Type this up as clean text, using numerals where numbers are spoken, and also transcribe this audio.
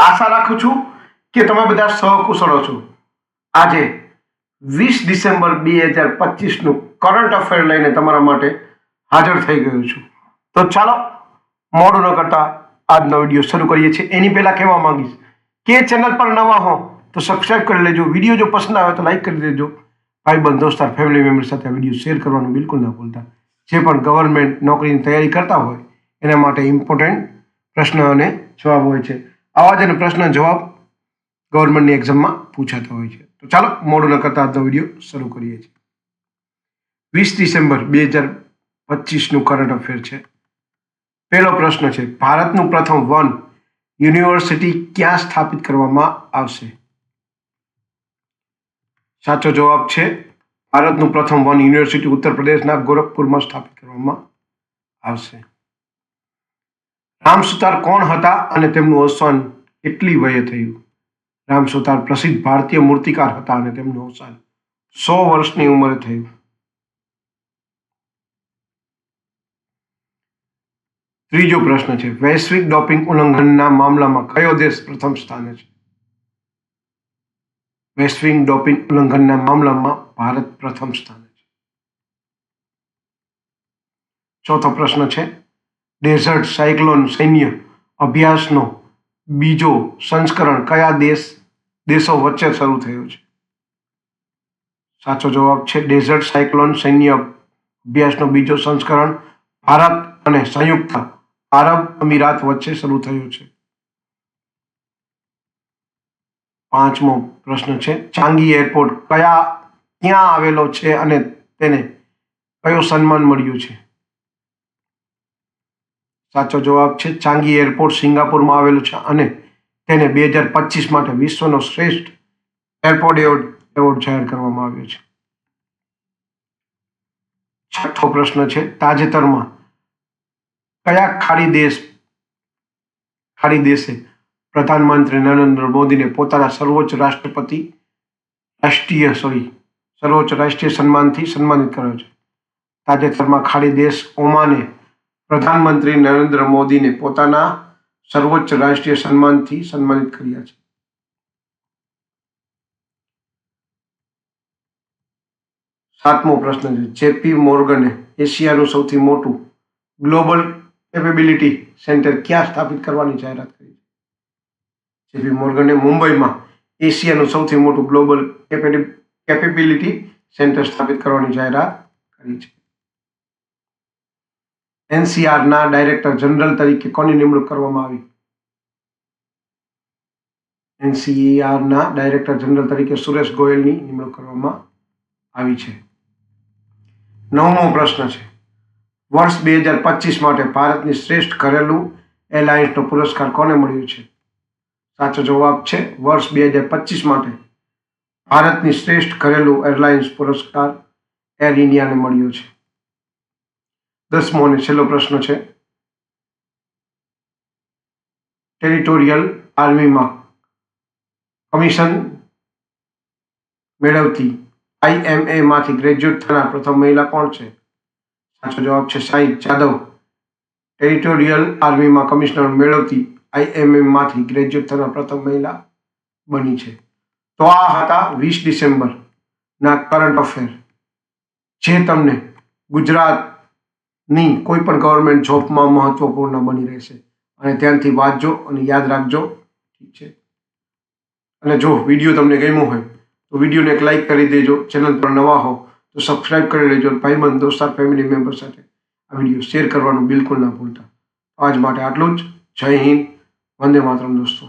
આશા રાખું છું કે તમે બધા સહકુશળો છો। આજે 20 ડિસેમ્બર 2025નું કરંટ અફેર લઈને તમારા માટે હાજર થઈ ગયો છું। તો ચાલો મોડું ન કરતા આજનો વિડીયો શરૂ કરીએ છીએ। એની પહેલા કહેવા માંગીશ કે ચેનલ પર નવા હો તો સબસ્ક્રાઇબ કરી લેજો। વિડીયો જો પસંદ આવે તો લાઈક કરી દેજો। ભાઈબંધ દોસ્તાર ફેમિલી મેમ્બર સાથે વિડીયો શેર કરવાનું બિલકુલ ના ભૂલતા। જે પણ ગવર્મેન્ટ નોકરીની તૈયારી કરતા હોય એના માટે ઇમ્પોર્ટન્ટ પ્રશ્ન અને જવાબ હોય છે। આવા જ પ્રશ્ન જવાબ ગવર્મેન્ટની એક્ઝામમાં પૂછાતા હોય છે। તો ચાલો મોડું ન કરતા આજનો વિડીયો શરૂ કરીએ છીએ। 20 ડિસેમ્બર 2025નું કરંટ અફેર છે। પહેલો પ્રશ્ન છે, ભારતનું પ્રથમ વન યુનિવર્સિટી ક્યાં સ્થાપિત કરવામાં આવશે? સાચો જવાબ છે ભારતનું પ્રથમ વન યુનિવર્સિટી ઉત્તર પ્રદેશના ગોરખપુરમાં સ્થાપિત કરવામાં આવશે। રામ સુતાર કોણ હતા અને તેમનું અવસાન કેટલી વયે થયું? રામ સુતાર પ્રસિદ્ધ ભારતીય મૂર્તિકાર હતા અને તેમનું અવસાન 100 વર્ષની ઉંમરે થયું। ત્રીજો પ્રશ્ન છે, વૈશ્વિક ડોપિંગ ઉલ્લંઘનના મામલામાં કયો દેશ પ્રથમ સ્થાને છે? વૈશ્વિક ડોપિંગ ઉલ્લંઘનના મામલામાં ભારત પ્રથમ સ્થાને છે। ચોથો પ્રશ્ન છે, ડેઝર્ટ સાયક્લોન સૈન્ય અભ્યાસનો બીજો સંસ્કરણ કયા દેશો વચ્ચે શરૂ થયો છે? સાચો જવાબ છે ડેઝર્ટ સાયક્લોન સૈન્ય અભ્યાસનો બીજો સંસ્કરણ ભારત અને સંયુક્ત આરબ અમીરાત વચ્ચે શરૂ થયો છે। પાંચમો પ્રશ્ન છે, ચાંગી એરપોર્ટ ક્યાં આવેલો છે અને તેને કયો સન્માન મળ્યું છે? સાચો જવાબ છે ચાંગી એરપોર્ટ સિંગાપુરમાં આવેલું છે અને તેને 2025 માટે વિશ્વનો શ્રેષ્ઠ એરપોર્ટ એવોર્ડ જાહેર કરવામાં આવ્યો છે। છઠ્ઠો પ્રશ્ન છે, તાજેતરમાં કયા ખાડી દેશે પ્રધાનમંત્રી નરેન્દ્ર મોદીને પોતાના સર્વોચ્ચ રાષ્ટ્રીય સન્માનથી સન્માનિત કર્યો છે? તાજેતરમાં ખાડી દેશ ઓમાને પ્રધાનમંત્રી નરેન્દ્ર મોદીને પોતાના સર્વોચ્ચ રાષ્ટ્રીય સન્માનથી સન્માનિત કર્યા છે। સાતમો પ્રશ્ન છે, જેપી મોર્ગને એશિયાનું સૌથી મોટું ગ્લોબલ કેપેબિલિટી સેન્ટર ક્યાં સ્થાપિત કરવાની જાહેરાત કરી છે? જેપી મોર્ગને મુંબઈમાં એશિયાનું સૌથી મોટું ગ્લોબલ કેપેબિલિટી સેન્ટર સ્થાપિત કરવાની જાહેરાત કરી છે। એનસીઆરના ડાયરેક્ટર જનરલ તરીકે કોની નિમણૂક કરવામાં આવી? એનસીઆરના ડાયરેક્ટર જનરલ તરીકે સુરેશ ગોયલની નિમણૂક કરવામાં આવી છે। નવમો પ્રશ્ન છે, વર્ષ 2025 માટે ભારતની શ્રેષ્ઠ ઘરેલું એરલાઇન્સનો પુરસ્કાર કોને મળ્યો છે? સાચો જવાબ છે વર્ષ 2025 માટે ભારતની શ્રેષ્ઠ ઘરેલું એરલાઇન્સ પુરસ્કાર એર ઇન્ડિયાને મળ્યો છે। 10મો અને છેલ્લો પ્રશ્ન છે, ટેરિટોરિયલ આર્મીમાં કમિશન મેળવતી IMA માંથી ગ્રેજ્યુએટ થનાર પ્રથમ મહિલા કોણ છે? સાચો જવાબ છે સાઈ જાદવ ટેરિટોરિયલ આર્મીમાં કમિશનર મેળવતી IMA માંથી ગ્રેજ્યુએટ થનાર પ્રથમ મહિલા બની છે। તો આ હતા 20 ડિસેમ્બરના કરંટ અફેર જે તમને ગુજરાતની કોઈ પણ ગવર્મેન્ટ જોબમાં મહત્વપૂર્ણ બની રહેશે અને ત્યાંથી વાંચજો અને યાદ રાખજો। ઠીક છે, અને જો વિડીયો તમને ગમ્યો હોય તો વિડીયોને એક લાઈક કરી દેજો। ચેનલ પર નવા હો તો સબસ્ક્રાઇબ કરી લેજો। ભાઈબંધ દોસ્તાર ફેમિલી મેમ્બર સાથે આ વિડીયો શેર કરવાનું બિલકુલ ના ભૂલતા। આજ માટે આટલું જ। જય હિન્દ, વંદે માતરમ દોસ્તો।